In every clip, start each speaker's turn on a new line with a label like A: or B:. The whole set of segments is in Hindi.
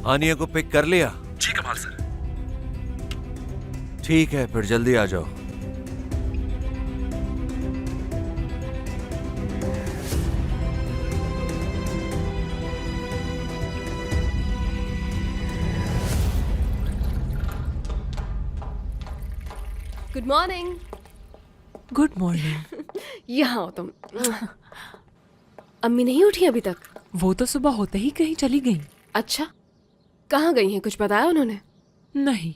A: आनिया को पिक कर लिया?
B: जी कमाल सर।
A: ठीक है, फिर जल्दी आ जाओ।
C: Good morning.
D: Good morning.
C: यहाँ हो तुम। अम्मी नहीं उठी अभी तक?
D: वो तो सुबह होते ही कहीं चली गई।
C: अच्छा, कहाँ गई हैं? कुछ बताया उन्होंने?
D: नहीं।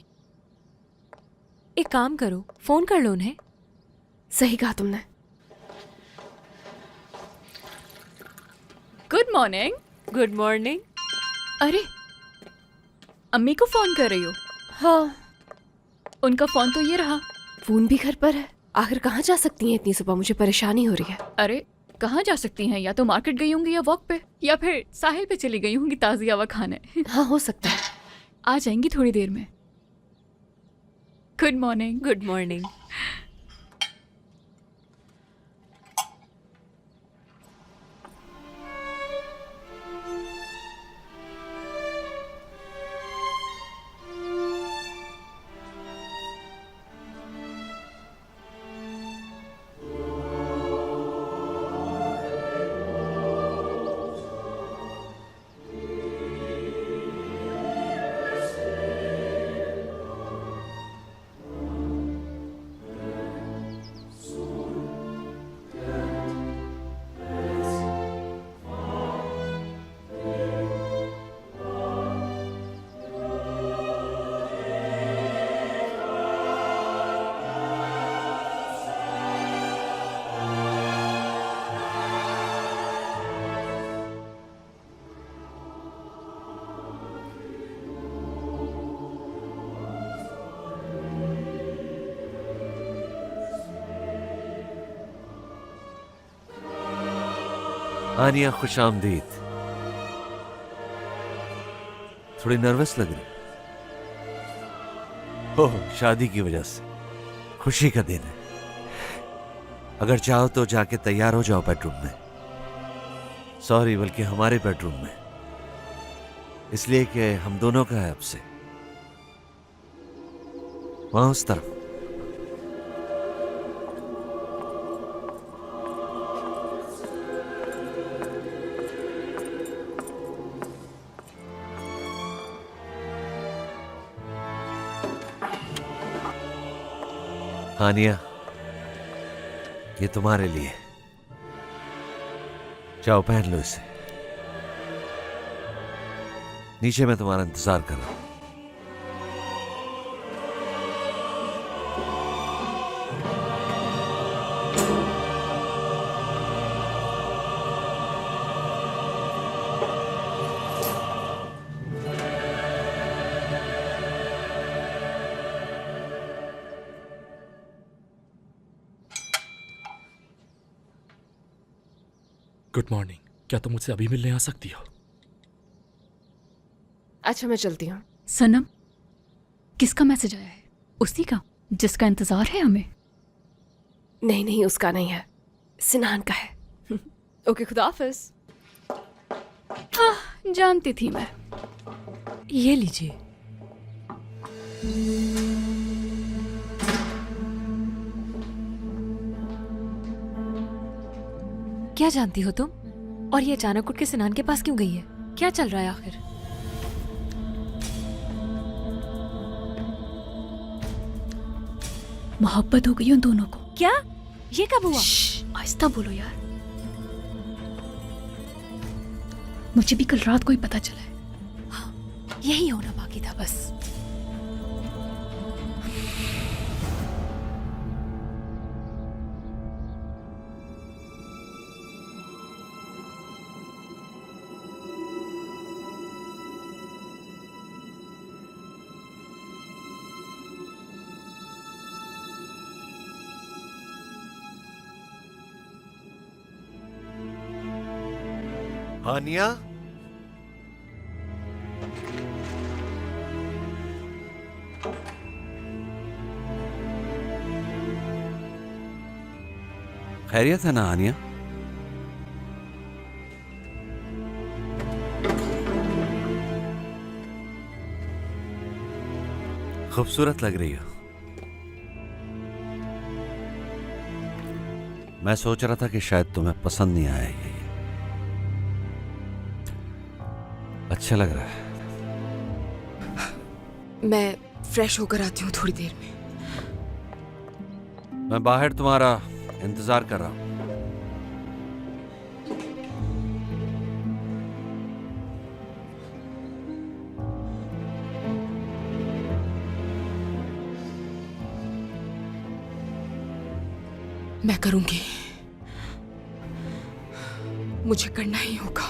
D: एक काम करो, फोन कर लो उन्हें।
C: सही कहा तुमने।
E: Good morning.
D: Good morning.
E: अरे, अम्मी को फोन कर रही हो?
C: हाँ,
E: उनका फोन तो ये रहा।
C: फोन भी घर पर है। आखिर कहाँ जा सकती हैं इतनी सुबह? मुझे परेशानी हो रही है।
E: अरे, कहाँ जा सकती हैं? या तो मार्केट गई होंगी या वॉक पे, या फिर साहिल पे चली गई होंगी ताज़ी हवा खाने।
C: हाँ, हो सकता है।
E: आ जाएंगी थोड़ी देर में। Good morning.
D: Good morning.
A: Aniya, खुश आमदीद। थोड़ी नर्वस लग रही। ओह, शादी की वजह से। खुशी का दिन है। अगर चाहो तो जाके तैयार हो जाओ बेडरूम में। सॉरी, बल्कि हमारे बेडरूम में, इसलिए कि हम दोनों का है अब से। वहां उस तरफ। आनिया, ये तुम्हारे लिए। जाओ, पहन लो इसे। नीचे मैं तुम्हारा इंतजार कर रहा हूं।
B: Good morning. क्या तुम मुझसे अभी मिलने आ सकती हो?
C: अच्छा, मैं चलती हूँ।
E: सनम, किसका मैसेज आया है? उसी का जिसका इंतजार है हमें?
C: नहीं नहीं, उसका नहीं है, सिनान का है। ओके, खुदा हाफिज।
E: जानती थी मैं।
D: ये लीजिए। क्या जानती हो तुम? और ये अचानक उठ के सिनान के पास क्यों गई है? क्या चल रहा है आखिर?
E: मोहब्बत हो गई उन दोनों को।
D: क्या? ये कब हुआ?
E: आहिस्ता बोलो यार। मुझे भी कल रात को ही पता चला है।
D: यही होना बाकी था बस।
A: आनिया, खैरियत है ना आनिया? खूबसूरत लग रही हो। मैं सोच रहा था कि शायद तुम्हें पसंद नहीं आएगी। अच्छा लग रहा है।
C: मैं फ्रेश होकर आती हूँ थोड़ी देर में।
A: मैं बाहर तुम्हारा इंतजार कर रहा हूं।
C: मैं करूंगी, मुझे करना ही होगा।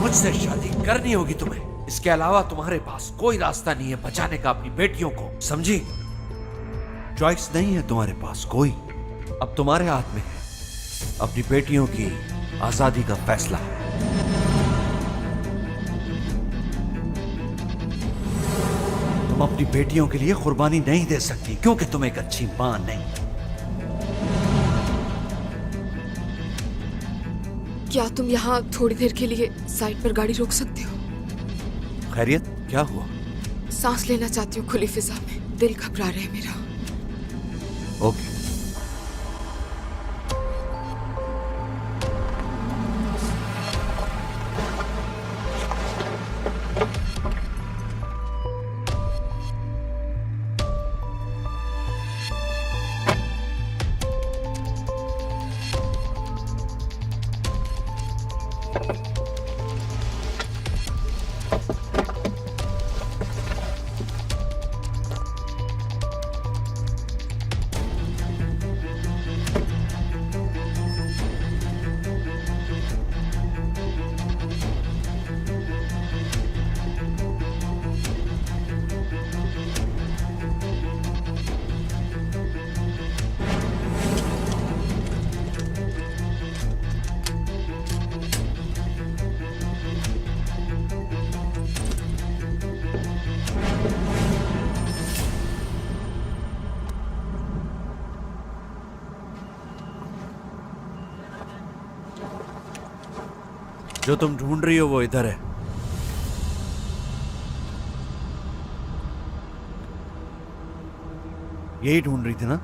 A: मुझसे शादी करनी होगी तुम्हें। इसके अलावा तुम्हारे पास कोई रास्ता नहीं है बचाने का अपनी बेटियों को, समझी? चॉइस नहीं है तुम्हारे पास कोई। अब तुम्हारे हाथ में है अपनी बेटियों की आजादी का फैसला। तुम अपनी बेटियों के लिए कुर्बानी नहीं दे सकती क्योंकि तुम एक अच्छी मां नहीं।
C: क्या तुम यहाँ थोड़ी देर के लिए साइड पर गाड़ी रोक सकते हो?
A: खैरियत, क्या हुआ?
C: सांस लेना चाहती हूँ खुली फिजा में, दिल घबरा रहा है मेरा।
A: ओके। जो तुम ढूंढ रही हो वो इधर है। यही ढूंढ रही थी ना?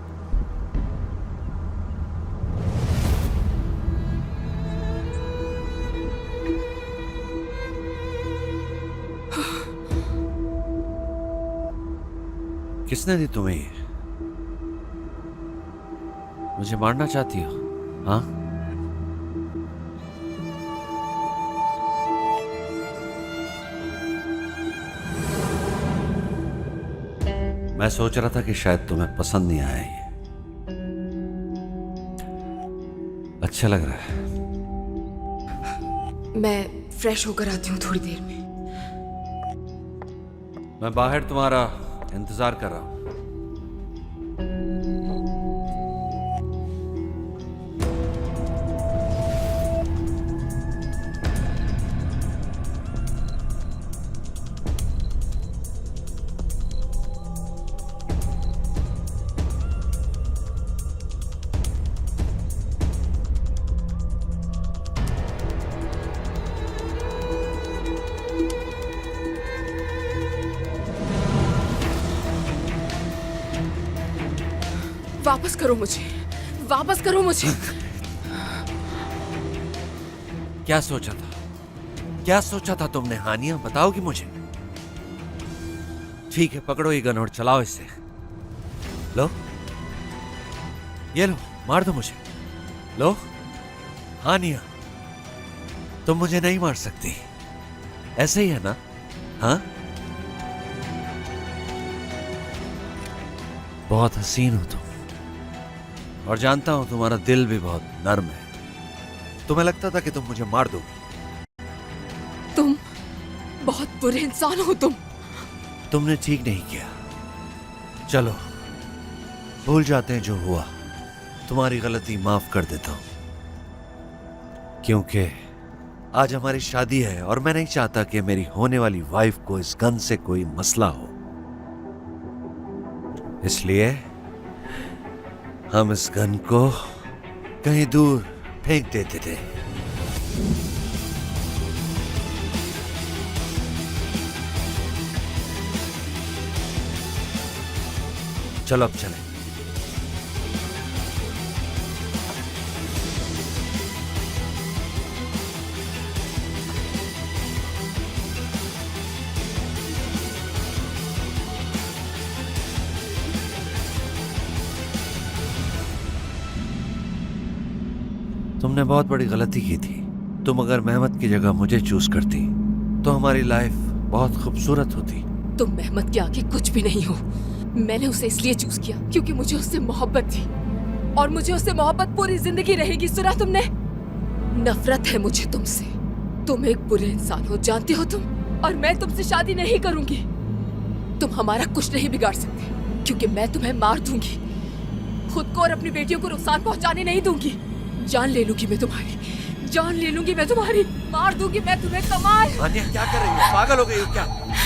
A: किसने दी तुम्हें ये? मुझे मारना चाहती हो? हाँ? मैं सोच रहा था कि शायद तुम्हें पसंद नहीं आया ये। अच्छा लग रहा है।
C: मैं फ्रेश होकर आती हूँ थोड़ी देर में।
A: मैं बाहर तुम्हारा इंतजार कर रहा हूं।
C: वापस करो मुझे, वापस करो मुझे।
A: क्या सोचा था? क्या सोचा था तुमने हानिया? बताओगी मुझे? ठीक है, पकड़ो ये गन और चलाओ इससे। लो, ये लो, मार दो मुझे। लो। हानिया, तुम मुझे नहीं मार सकती, ऐसे ही है ना? हाँ, बहुत हसीन हो तुम, और जानता हूं तुम्हारा दिल भी बहुत नर्म है। तुम्हें लगता था कि तुम मुझे मार दोगी।
C: तुम बहुत बुरे इंसान हो तुम।
A: तुमने ठीक नहीं किया। चलो, भूल जाते हैं जो हुआ। तुम्हारी गलती माफ कर देता हूं, क्योंकि आज हमारी शादी है और मैं नहीं चाहता कि मेरी होने वाली वाइफ को इस गन से कोई मसला हो। इसलिए हम इस गन को कहीं दूर फेंक देते थे। चलो अब चलें। तुमने बहुत बड़ी गलती की थी। तुम अगर मेहमत की जगह मुझे चूज करती तो हमारी लाइफ बहुत खूबसूरत होती।
C: तुम मेहमत के आगे कुछ भी नहीं हो। मैंने उसे इसलिए चूज किया क्योंकि मुझे उससे मोहब्बत थी, और मुझे उससे मोहब्बत पूरी जिंदगी रहेगी। सुना तुमने? नफरत है मुझे तुमसे। तुम एक बुरे इंसान हो, जानती हो तुम, और मैं तुमसे शादी नहीं करूंगी। तुम हमारा कुछ नहीं बिगाड़ सकते, क्योंकि मैं तुम्हें मार दूंगी। खुद को और अपनी बेटियों को नुकसान पहुंचाने नहीं दूंगी। जान ले लूंगी मैं तुम्हारी, जान ले लूंगी मैं तुम्हारी, मार दूंगी मैं तुम्हें। कमाल,
A: आनिया क्या कर रही हो? पागल हो गई हो क्या?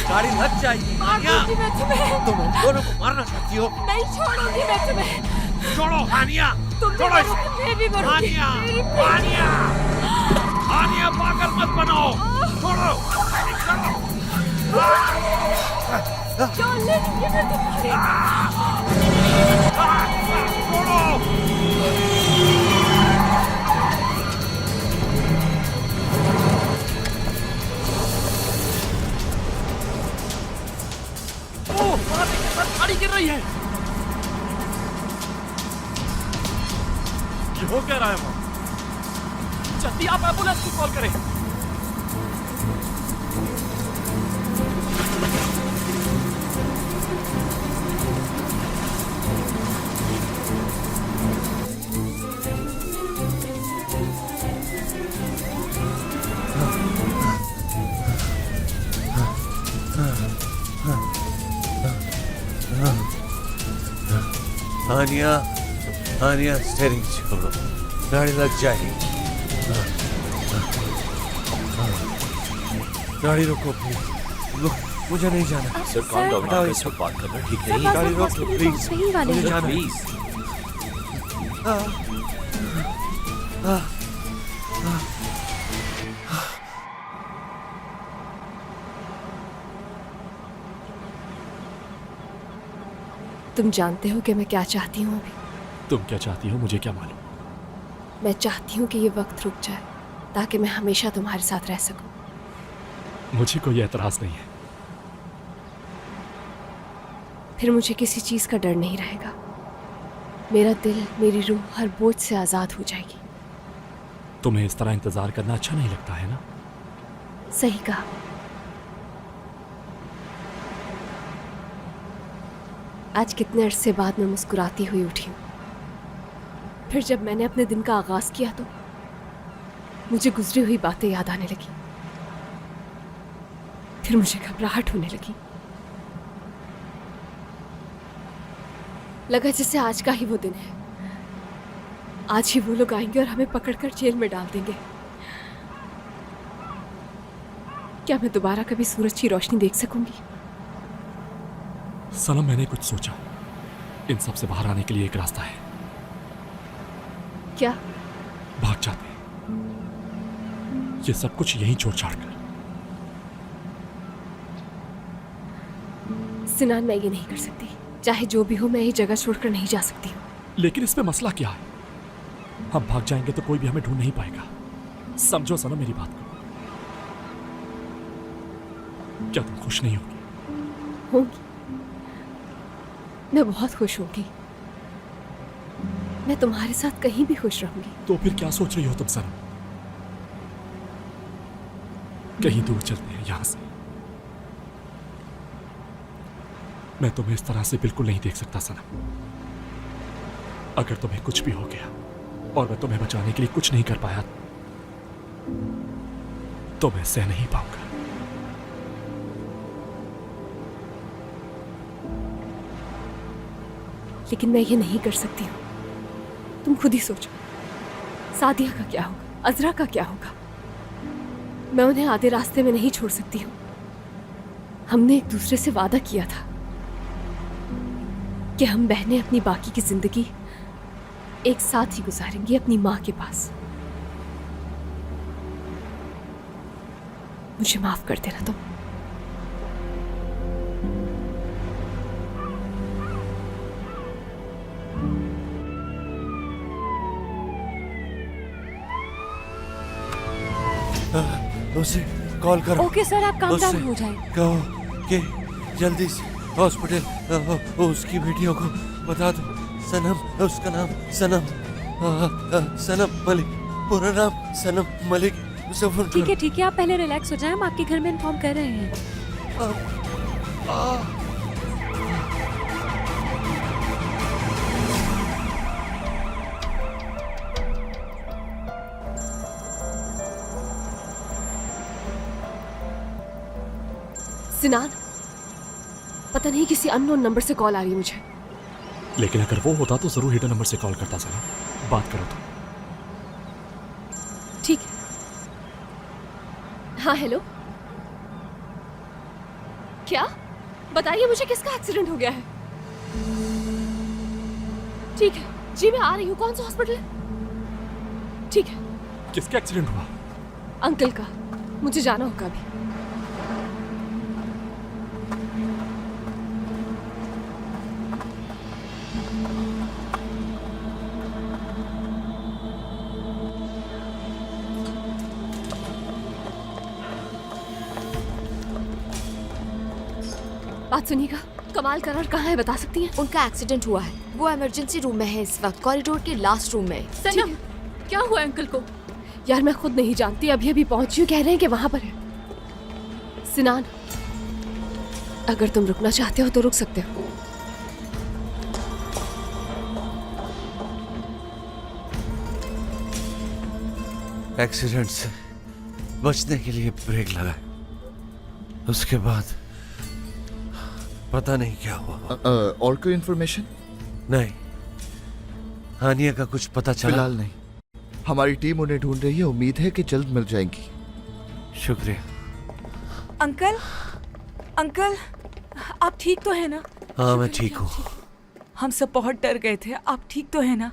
A: गाड़ी लग जाएगी।
C: मार दूंगी मैं तुम्हें।
A: तुम हम दोनों को मारना चाहती हो?
C: नहीं छोड़ूंगी मैं तुम्हें।
A: छोड़ो हानिया,
C: तुम भी मरोगे, मैं भी मरूंगी।
A: हानिया, हानिया पागल मत बनो। छोड़ो,
C: जान ले लूंगी मैं तुम्हारी।
A: छोड़ो।
B: गाड़ी गिर रही है। ये हो क्या रहा है? जल्दी आप एम्बुलेंस को कॉल करें।
A: हानिया, हानिया स्टीयरिंग छोड़ो, गाड़ी लग जाएगी। गाड़ी रोको प्लीज। मुझे नहीं जाना।
B: सर काम डाउन, आप इस वक्त बात कर रहे हैं, ठीक है?
A: गाड़ी रोक लो प्लीज, मुझे जाना।
B: प्लीज।
C: तुम जानते हो कि मैं क्या चाहती हूँ अभी?
B: तुम क्या चाहती हो मुझे क्या मालूम?
C: मैं चाहती हूँ कि ये वक्त रुक जाए, ताकि मैं हमेशा तुम्हारे साथ रह सकूं।
B: मुझे कोई एतराज नहीं है।
C: फिर मुझे किसी चीज का डर नहीं रहेगा। मेरा दिल, मेरी रूह हर बोझ से आजाद हो जाएगी।
B: तुम्हें इस तरह इंतजार करना अच्छा नहीं लगता है ना?
C: सही कहा। आज कितने अरसे बाद मैं मुस्कुराती हुई उठी हूँ। फिर जब मैंने अपने दिन का आगाज किया तो मुझे गुजरी हुई बातें याद आने लगी। फिर मुझे घबराहट होने लगी। लगा जैसे आज का ही वो दिन है। आज ही वो लोग आएंगे और हमें पकड़कर जेल में डाल देंगे। क्या मैं दोबारा कभी सूरज की रोशनी देख सकूंगी?
B: सनम, मैंने कुछ सोचा। इन सब से बाहर आने के लिए एक रास्ता है।
C: क्या?
B: भाग जाते, ये सब कुछ यहीं छोड़ छाड़ कर।
C: सिनान, मैं ये नहीं कर सकती। चाहे जो भी हो, मैं ये जगह छोड़कर नहीं जा सकती हूँ।
B: लेकिन इसमें मसला क्या है? हम भाग जाएंगे तो कोई भी हमें ढूंढ नहीं पाएगा। समझो सनम मेरी बात को। क्या तुम खुश नहीं होगी?
C: होंगी,
F: मैं बहुत खुश होंगी। मैं तुम्हारे साथ कहीं भी खुश रहूंगी।
B: तो फिर क्या सोच रही हो तुम सनम? कहीं दूर चलते हैं यहां से। मैं तुम्हें इस तरह से बिल्कुल नहीं देख सकता सनम। अगर तुम्हें कुछ भी हो गया और मैं तुम्हें बचाने के लिए कुछ नहीं कर पाया तो मैं सह नहीं पाऊंगा।
F: लेकिन मैं ये नहीं कर सकती हूँ। तुम खुद ही सोचो, सादिया का क्या होगा, अजरा का क्या होगा। मैं उन्हें आधे रास्ते में नहीं छोड़ सकती हूँ। हमने एक दूसरे से वादा किया था कि हम बहनें अपनी बाकी की जिंदगी एक साथ ही गुजारेंगी अपनी माँ के पास। मुझे माफ कर देना तुम।
A: उसे कॉल करो।
D: ओके सर, आप काम
A: उससे
D: डाउन हो जाए।
A: कहो कि जल्दी से हॉस्पिटल उसकी बेटियों को बता दो। सनम, उसका नाम सनम, सनम मलिक, पूरा नाम सनम मलिक। उसे फोन
D: ठीक
A: करो।
D: है ठीक है, आप पहले रिलैक्स हो जाएं, हम आपके घर में इन्फॉर्म कर रहे हैं।
F: सिनान, पता नहीं किसी अननोन नंबर से कॉल आ रही है मुझे।
B: लेकिन अगर वो होता तो जरूर हिडन नंबर से कॉल करता सनम। बात करो तो।
F: ठीक है। हाँ हेलो, क्या? बताइए मुझे, किसका एक्सीडेंट हो गया है? ठीक है जी, मैं आ रही हूँ। कौन सा हॉस्पिटल है? ठीक है।
B: किसका एक्सीडेंट हुआ?
F: अंकल का। मुझे जाना होगा अभी। बात सुनिएगा, कमाल करार कहाँ है, बता सकती हैं?
C: उनका एक्सीडेंट हुआ है। वो इमरजेंसी रूम में है इस वक्त, कॉरिडोर के लास्ट रूम में।
E: सनम, क्या हुआ अंकल को?
F: यार मैं खुद नहीं जानती, अभी अभी पहुंची हूँ, कह रहे हैं कि वहां पर है। सिनान, अगर तुम रुकना चाहते हो तो रुक सकते हो।
A: एक्सीडेंट से बचने के लिए ब्रेक लगाए, उसके बाद पता नहीं क्या हुआ।
G: और कोई इन्फॉर्मेशन?
A: नहीं, हानिया का कुछ पता चला?
G: फिलहाल नहीं। हमारी टीम उन्हें ढूंढ रही है, उम्मीद है कि जल्द मिल जाएंगी।
A: शुक्रिया।
H: अंकल, अंकल, आप ठीक तो है ना?
A: हाँ मैं ठीक हूँ।
H: हम सब बहुत डर गए थे। आप ठीक तो है ना?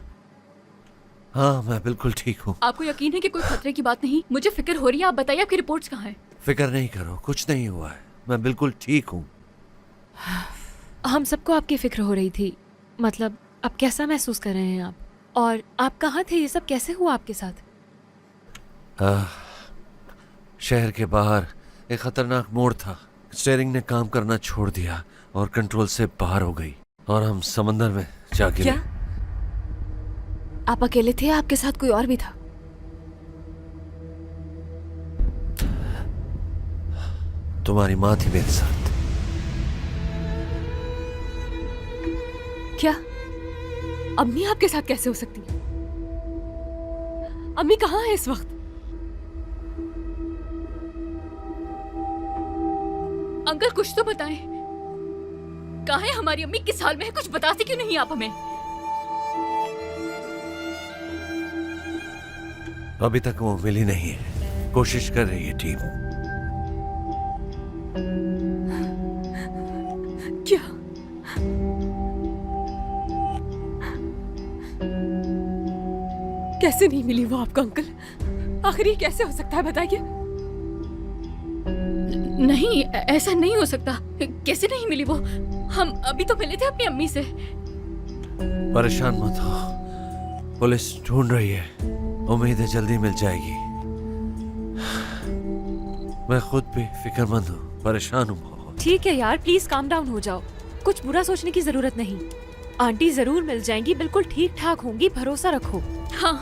A: हाँ मैं बिल्कुल ठीक हूँ।
E: आपको यकीन है कि कोई खतरे की बात नहीं? मुझे फिक्र हो रही है। आप बताइए आपकी रिपोर्ट्स कहाँ हैं?
A: फिक्र नहीं करो, कुछ नहीं हुआ है, मैं बिल्कुल ठीक हूँ।
D: हम सबको आपकी फिक्र हो रही थी। मतलब अब कैसा महसूस कर रहे हैं आप? और आप कहाँ थे? ये सब कैसे हुआ आपके साथ?
A: शहर के बाहर एक खतरनाक मोड़ था। स्टीयरिंग ने काम करना छोड़ दिया और कंट्रोल से बाहर हो गई और हम समंदर में जा गिरे।
H: क्या?
F: आप अकेले थे या आपके साथ कोई और भी था?
A: तुम्हारी माँ थी मेरे साथ।
F: क्या? अम्मी आपके साथ कैसे हो सकती है? अम्मी कहाँ है इस वक्त?
E: अंकल कुछ तो बताएं। कहाँ है हमारी अम्मी? किस हाल में है? कुछ बताते क्यों नहीं आप हमें?
A: अभी तक वो मिली नहीं है, कोशिश कर रही है टीम।
F: क्या? कैसे नहीं मिली वो आपको अंकल? आखिर ये कैसे हो सकता है, बताइए।
E: नहीं, ऐसा नहीं हो सकता। कैसे नहीं मिली वो? हम अभी तो मिले थे अपनी अम्मी से।
A: परेशान मत हो, पुलिस ढूंढ रही है, उम्मीद है जल्दी मिल जाएगी। मैं खुद भी फिक्रमंद हूँ, परेशान हूँ बहुत।
D: ठीक है यार, प्लीज काम डाउन हो जाओ। कुछ बुरा सोचने की जरूरत नहीं। आंटी जरूर मिल जाएंगी, बिल्कुल ठीक ठाक होंगी, भरोसा रखो।
E: हाँ,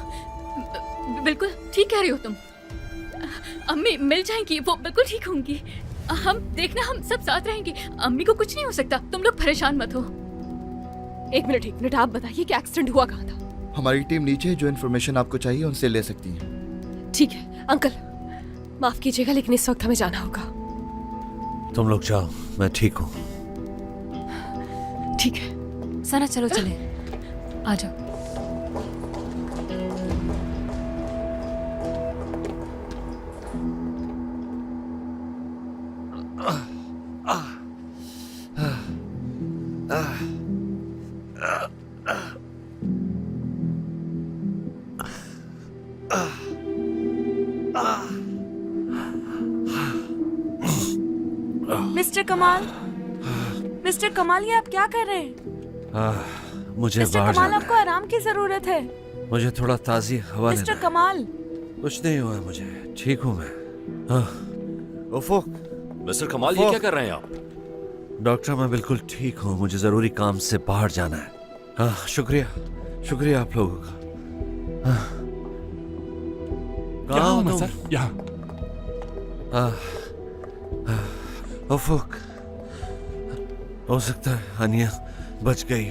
E: बिल्कुल ठीक कह रही हो तुम। अम्मी मिल जाएंगी, वो बिल्कुल ठीक होंगी। हम देखना, हम सब साथ रहेंगे। अम्मी को कुछ नहीं हो सकता, तुम लोग परेशान मत हो।
F: एक मिनट, आप बताइए कि एक्सीडेंट हुआ कहाँ था?
G: हमारी टीम नीचे है, जो इन्फॉर्मेशन आपको चाहिए उनसे ले सकती है।
F: ठीक है अंकल, माफ कीजिएगा लेकिन इस वक्त हमें जाना होगा।
A: तुम लोग जाओ, मैं ठीक हूँ।
F: ठीक है
D: सना चलो चले, आ जाओ।
H: मिस्टर कमाल, ये आप क्या कर रहे हैं?
A: मुझे
H: मिस्टर
A: बाहर
H: कमाल,
A: जाना
H: आपको आराम की जरूरत है।
A: है। मुझे थोड़ा ताज़ी हवा
H: मिस्टर
A: लेना है।
H: कमाल,
A: कुछ नहीं हुआ मुझे, ठीक हूँ मैं। उफुक,
I: मिस्टर कमाल, ये क्या कर रहे हैं आप?
A: डॉक्टर मैं बिल्कुल ठीक हूँ, मुझे जरूरी काम से बाहर जाना है। हाँ, शुक्रिया आप लोगों का। कहाँ
B: यहाँ
A: हो
B: हूँ मैं
A: तुम?
B: सर, यहाँ।
A: उफुक, हो सकता है अनिया बच गई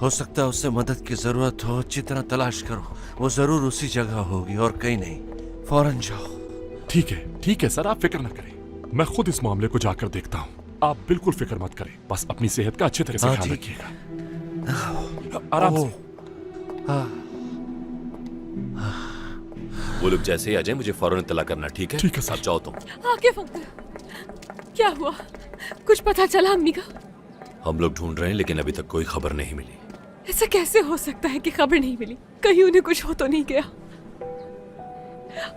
A: हो सकता है उससे मदद की जरूरत हो। अच्छी तरह तलाश करो, वो जरूर उसी जगह होगी और कहीं नहीं। फौरन जाओ।
B: ठीक है सर, आप फिक्र न करें, मैं खुद इस मामले को जाकर देखता हूँ। आप बिल्कुल फिक्र मत करें, बस अपनी सेहत का अच्छी तरह से
A: हाँ,
B: ख्याल
A: ठीक
B: रखिएगा। आराम से।
I: वो लोग जैसे ही आ जाए मुझे फौरन इत्तला करना, ठीक है?
B: ठीक है सर।
I: अब जाओ तुम।
F: आगे अंकल, क्या हुआ? कुछ पता चला अम्मी का?
I: हम लोग ढूंढ रहे हैं लेकिन अभी तक कोई खबर नहीं मिली।
F: ऐसा कैसे हो सकता है कि खबर नहीं मिली? कहीं उन्हें कुछ हो तो नहीं गया?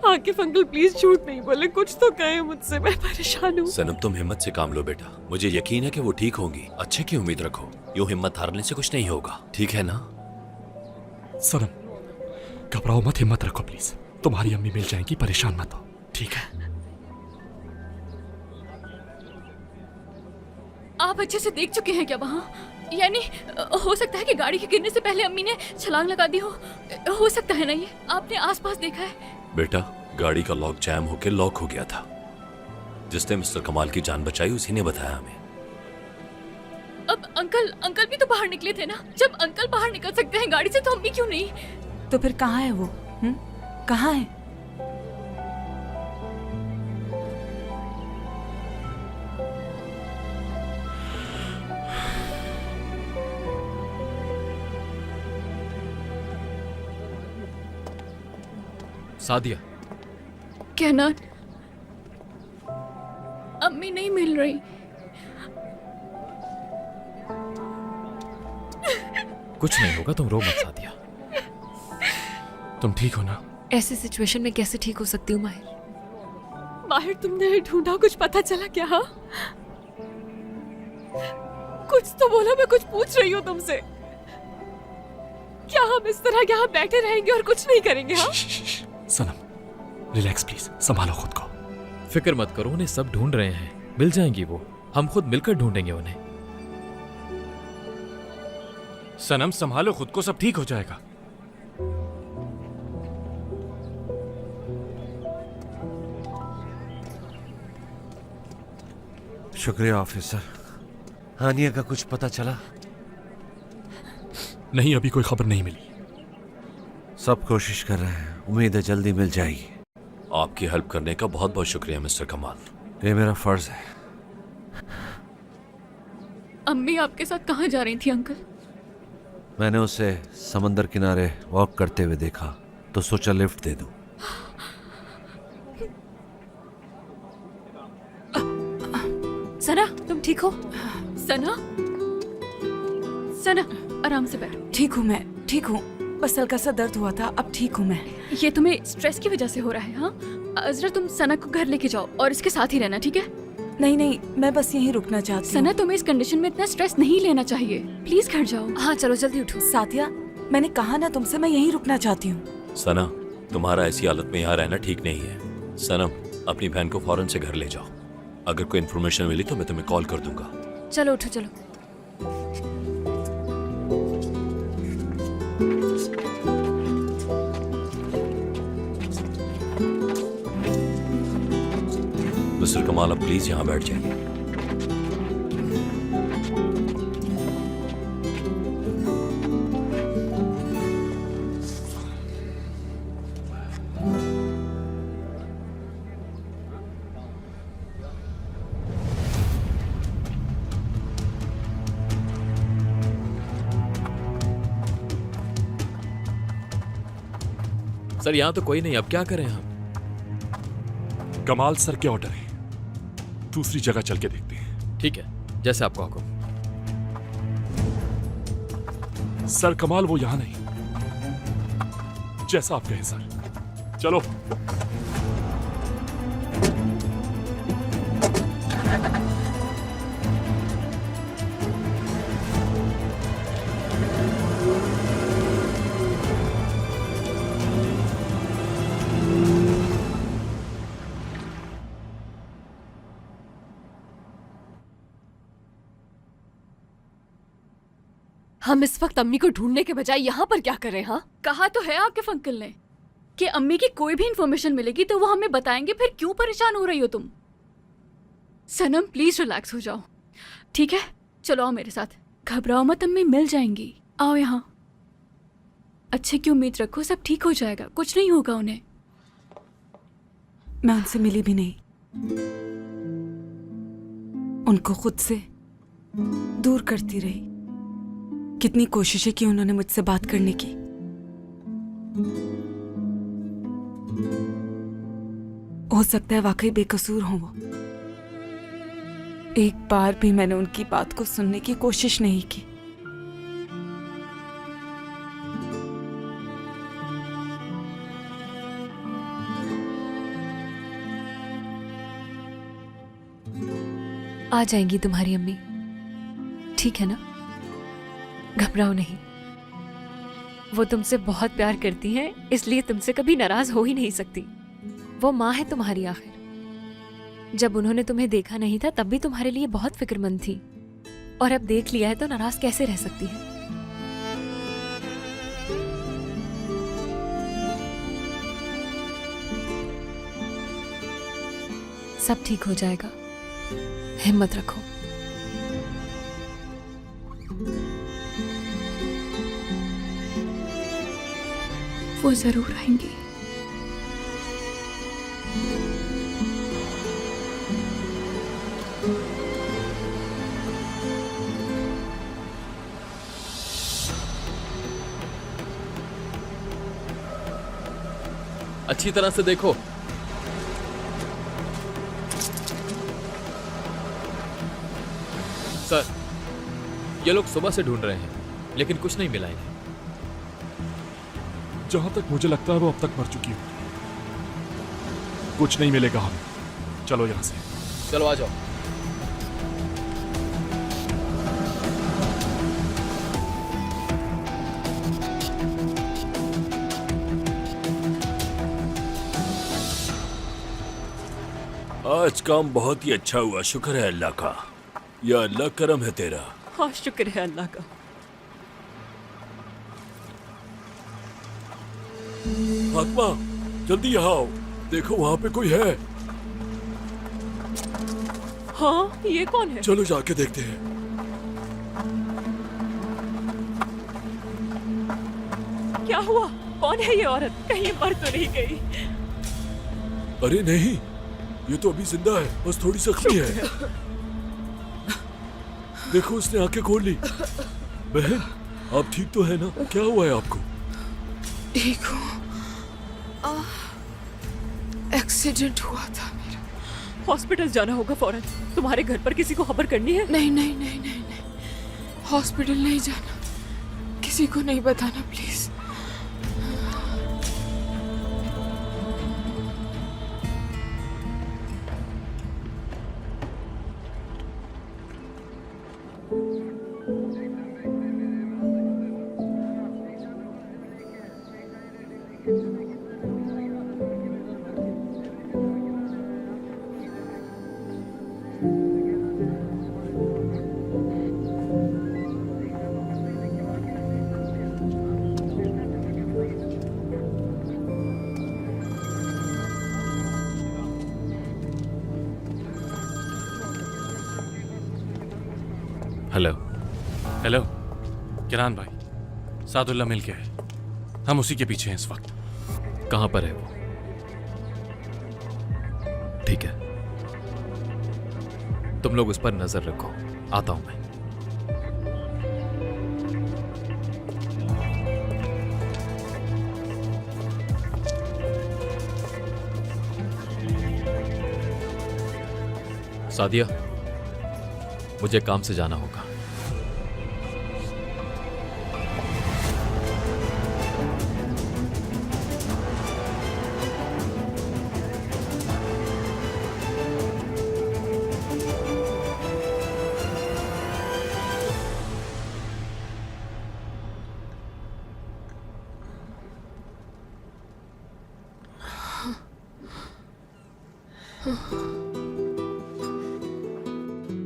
F: आकिफ अंकल प्लीज झूठ नहीं बोले, कुछ तो कहे मुझसे, मैं परेशान हूँ।
I: सनम तुम हिम्मत से काम लो बेटा, मुझे यकीन है कि वो ठीक होंगी। अच्छे की उम्मीद रखो, यूं हिम्मत हारने से कुछ नहीं होगा, ठीक है ना?
B: सनम घबराओ मत, हिम्मत रखो प्लीज। तुम्हारी अम्मी मिल जाएंगी, परेशान मत हो, ठीक है?
E: आप अच्छे से देख चुके हैं क्या वहाँ? यानी हो सकता है कि गाड़ी के गिरने से पहले अम्मी ने छलांग लगा दी हो सकता है ना? ये आपने आसपास देखा है?
I: बेटा, गाड़ी का लॉक जैम होकर लॉक हो गया था। जिसने मिस्टर कमाल की जान बचाई उसी ने बताया हमें।
E: अब अंकल भी तो बाहर निकले थे ना? जब अंकल बाहर निकल सकते हैं गाड़ी से तो अम्मी क्यों नहीं?
H: तो फिर कहाँ है वो? कहाँ है?
J: सादिया,
E: कहना अम्मी नहीं मिल रही।
J: कुछ नहीं होगा, तुम रो मत सादिया।
B: तुम ठीक हो ना?
D: ऐसे सिचुएशन में कैसे ठीक हो सकती हूँ माहिर?
F: माहिर, तुमने ढूंढा, कुछ पता चला क्या? हाँ, कुछ तो बोलो, मैं कुछ पूछ रही हूँ तुमसे। क्या हम इस तरह यहाँ बैठे रहेंगे और कुछ नहीं करेंगे? हाँ
B: सनम रिलैक्स प्लीज, संभालो खुद को।
J: फिक्र मत करो, उन्हें सब ढूंढ रहे हैं, मिल जाएंगी वो। हम खुद मिलकर ढूंढेंगे उन्हें।
B: सनम संभालो खुद को, सब ठीक हो जाएगा।
A: शुक्रिया ऑफिसर। हानिया का कुछ पता चला?
B: नहीं, अभी कोई खबर नहीं मिली।
A: सब कोशिश कर रहे हैं, उम्मीद है जल्दी मिल जाएगी।
I: आपकी हेल्प करने का बहुत बहुत शुक्रिया मिस्टर कमाल।
A: ये मेरा फर्ज है।
E: अम्मी आपके साथ कहाँ जा रही थी अंकल?
A: मैंने उसे समंदर किनारे वॉक करते हुए देखा तो सोचा लिफ्ट दे दूं।
D: सना तुम ठीक हो?
E: सना, आराम से बैठो।
H: ठीक हूँ मैं, ठीक हूँ। बस हल्का सा दर्द हुआ था, अब ठीक हूँ मैं।
E: ये तुम्हें स्ट्रेस की वजह से हो रहा है? हाँ अजरा, तुम सना को घर लेके जाओ और इसके साथ ही रहना, ठीक है?
H: नहीं, मैं बस यहीं रुकना चाहती हूँ।
E: सना, तुम्हें इस कंडीशन में इतना स्ट्रेस नहीं लेना चाहिए, प्लीज घर जाओ।
D: हाँ चलो जल्दी उठो।
H: सादिया, मैंने कहा ना तुमसे, मैं यहीं रुकना चाहती हूँ।
I: सना, तुम्हारा ऐसी हालत में यहाँ रहना ठीक नहीं है। सनम, अपनी बहन को फौरन से घर ले जाओ। अगर कोई इन्फॉर्मेशन मिली तो मैं तुम्हें कॉल कर दूंगा।
D: चलो उठो, चलो।
I: मिस्टर कमाल, अब प्लीज यहाँ बैठ जाइए।
J: सर यहाँ तो कोई नहीं, अब क्या करें हम?
B: कमाल सर के ऑर्डर है, दूसरी जगह चल के देखते हैं।
J: ठीक है, जैसे आपको हुक्म।
B: सर कमाल वो यहां नहीं, जैसा आप कहें सर। चलो।
F: हम इस वक्त अम्मी को ढूंढने के बजाय यहाँ पर क्या करें? हाँ,
E: कहा तो है आपके अंकल ने कि अम्मी की कोई भी इंफॉर्मेशन मिलेगी तो वो हमें बताएंगे, फिर क्यों परेशान हो रही हो तुम? सनम प्लीज रिलैक्स हो जाओ, ठीक है? चलो आओ मेरे साथ, घबराओ मत, अम्मी मिल जाएंगी। आओ यहाँ, अच्छे की उम्मीद रखो, सब ठीक हो जाएगा, कुछ नहीं होगा उन्हें।
H: मैं उनसे मिली भी नहीं, उनको खुद से दूर करती रही। कितनी कोशिशें की उन्होंने मुझसे बात करने की। हो सकता है वाकई बेकसूर हो वो। एक बार भी मैंने उनकी बात को सुनने की कोशिश नहीं की।
D: आ जाएंगी तुम्हारी अम्मी, ठीक है ना? घबराओ नहीं, वो तुमसे बहुत प्यार करती हैं, इसलिए तुमसे कभी नाराज हो ही नहीं सकती। वो माँ है तुम्हारी आखिर। जब उन्होंने तुम्हें देखा नहीं था तब भी तुम्हारे लिए बहुत फिक्रमंद थी, और अब देख लिया है तो नाराज कैसे रह सकती है? सब ठीक हो जाएगा, हिम्मत रखो।
E: वो जरूर आएंगी।
J: अच्छी तरह से देखो। सर, ये लोग सुबह से ढूंढ रहे हैं, लेकिन कुछ नहीं मिला इन्हें।
B: जहां तक मुझे लगता है वो अब तक मर चुकी हो। कुछ नहीं मिलेगा हमें, चलो यहां से।
J: चलो आ जाओ।
I: आज काम बहुत ही अच्छा हुआ, शुक्र है अल्लाह का। या अल्लाह करम है तेरा।
D: हाँ, शुक्र है अल्लाह का।
I: फातिमा, जल्दी यहाँ आओ, देखो वहाँ पे कोई है।
D: हाँ, ये कौन है?
I: चलो जाके देखते हैं।
D: क्या हुआ? कौन है ये औरत? कहीं मर तो नहीं गई?
I: अरे नहीं, ये तो अभी जिंदा है, बस थोड़ी जख्मी है। देखो उसने आंखें खोल ली। बहन, आप ठीक तो है ना? क्या हुआ है आपको?
C: ठीक हूँ, एक्सीडेंट हुआ था मेरा।
D: हॉस्पिटल जाना होगा फौरन। तुम्हारे घर पर किसी को खबर करनी है?
C: नहीं नहीं नहीं नहीं नहीं, हॉस्पिटल नहीं जाना, किसी को नहीं बताना प्लीज।
J: हेलो।
B: हेलो किरान भाई, सादुल्ला मिल के है, हम उसी के पीछे हैं इस वक्त।
J: कहाँ पर है वो? ठीक है, तुम लोग उस पर नजर रखो, आता हूं मैं। सादिया, मुझे काम से जाना होगा।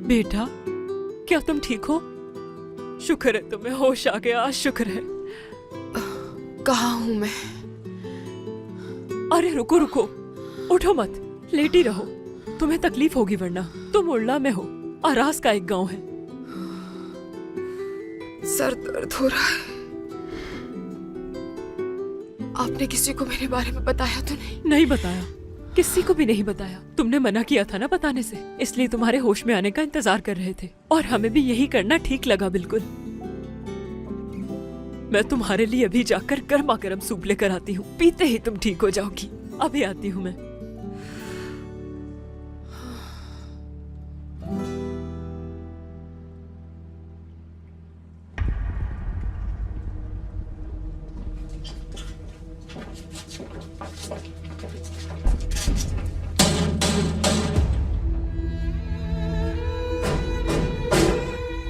C: बेटा, क्या तुम ठीक हो? शुक्र है तुम्हें होश आ गया, आज शुक्र है।
F: कहाँ हूँ मैं?
C: अरे रुको रुको, उठो मत, लेटी रहो, तुम्हें तकलीफ होगी वरना। तुम उड़ला में हो, आरास का एक गांव है।
F: सर दर्द हो रहा है। आपने किसी को मेरे बारे में बताया तो नहीं?
C: नहीं बताया, किसी को भी नहीं बताया। तुमने मना किया था ना बताने से, इसलिए तुम्हारे होश में आने का इंतजार कर रहे थे। और हमें भी यही करना ठीक लगा बिल्कुल। मैं तुम्हारे लिए अभी जाकर गर्मा गर्म सूप लेकर आती हूँ, पीते ही तुम ठीक हो जाओगी। अभी आती हूँ मैं।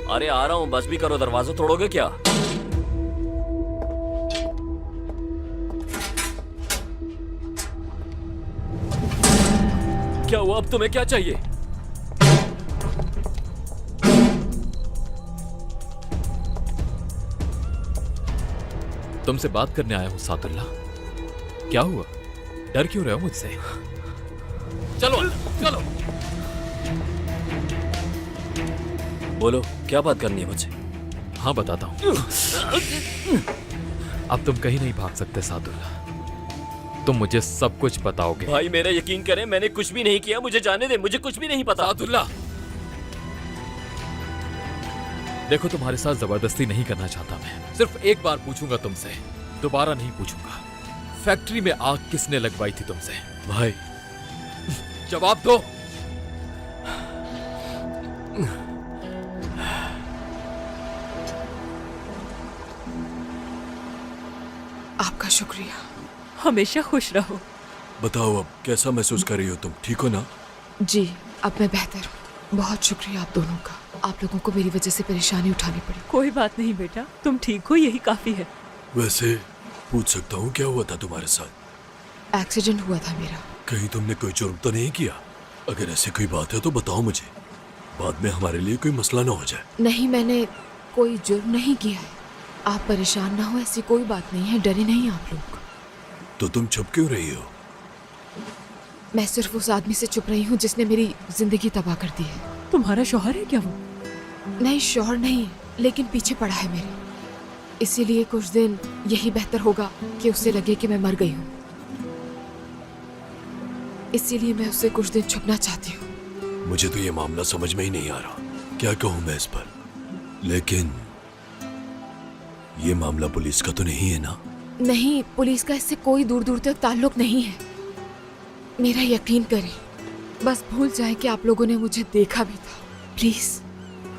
I: अरे आ रहा हूँ, बस भी करो, दरवाजा तोड़ोगे क्या? क्या हुआ, अब तुम्हें क्या चाहिए?
J: तुमसे बात करने आया हूं सादुल्ला। क्या हुआ, डर क्यों रहे हो मुझसे? चलो चलो।
I: बोलो, क्या बात करनी है मुझसे?
J: हाँ बताता हूं। अब तुम कहीं नहीं भाग सकते सादुल्ला, तुम मुझे सब कुछ बताओगे।
I: भाई मेरा यकीन करें, मैंने कुछ भी नहीं किया, मुझे जाने दे, मुझे कुछ भी नहीं पता।
J: सादुल्ला, देखो तुम्हारे साथ जबरदस्ती नहीं करना चाहता मैं, सिर्फ एक बार पूछूंगा तुमसे, दोबारा नहीं पूछूंगा। फैक्ट्री में आग किसने लगवाई थी तुमसे?
I: भाई
J: जवाब दो।
F: आपका शुक्रिया।
C: हमेशा खुश रहो।
I: बताओ, अब कैसा महसूस कर रही हो तुम? ठीक हो ना?
F: जी, अब मैं बेहतर हूँ। बहुत शुक्रिया आप दोनों का। आप लोगों को मेरी वजह से परेशानी उठानी पड़ी।
C: कोई बात नहीं बेटा, तुम ठीक हो, यही काफी है।
I: वैसे पूछ सकता हूँ क्या हुआ था तुम्हारे साथ?
F: एक्सीडेंट हुआ था मेरा।
I: कहीं तुमने कोई जुर्म तो नहीं किया? अगर ऐसी कोई बात है तो बताओ मुझे, बाद में हमारे लिए कोई मसला ना हो जाए।
F: नहीं, मैंने कोई जुर्म नहीं किया है। आप परेशान ना हो, ऐसी कोई बात नहीं है। डरे नहीं आप लोग।
I: तो तुम चुप क्यों रही हो?
F: मैं सिर्फ उस आदमी से चुप रही हूँ जिसने मेरी जिंदगी तबाह कर दी है।
C: तुम्हारा शौहर है क्या वो?
F: नहीं, शौहर नहीं, लेकिन पीछे पड़ा है मेरे। इसीलिए कुछ दिन यही बेहतर होगा कि उससे लगे कि मैं मर गई हूँ। इसीलिए मैं उससे कुछ दिन छुपना चाहती हूँ।
I: मुझे तो ये मामला समझ में ही नहीं आ रहा, क्या कहूँ मैं इस पर। लेकिन ये मामला पुलिस का तो नहीं है ना?
F: नहीं, पुलिस का इससे कोई दूर दूर तक ताल्लुक नहीं है। मेरा यकीन करें, बस भूल जाए कि आप लोगों ने मुझे देखा भी था। प्लीज,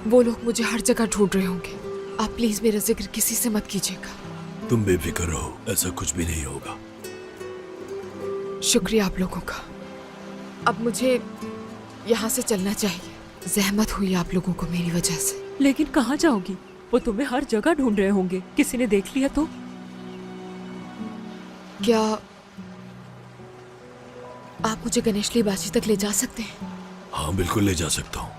F: वो लोग मुझे हर जगह ढूंढ रहे होंगे। आप प्लीज मेरा जिक्र किसी से मत कीजिएगा।
I: तुम बेफिक्र रहो, ऐसा कुछ भी नहीं होगा।
F: शुक्रिया आप लोगों का। अब मुझे यहाँ से चलना चाहिए। जहमत हुई आप लोगों को मेरी वजह से।
C: लेकिन कहाँ जाओगी? वो तुम्हें हर जगह ढूंढ रहे होंगे, किसी ने देख लिया तो?
F: क्या आप मुझे गणेशली बाजी तक ले जा सकते हैं?
I: हाँ बिल्कुल ले जा सकता हूँ।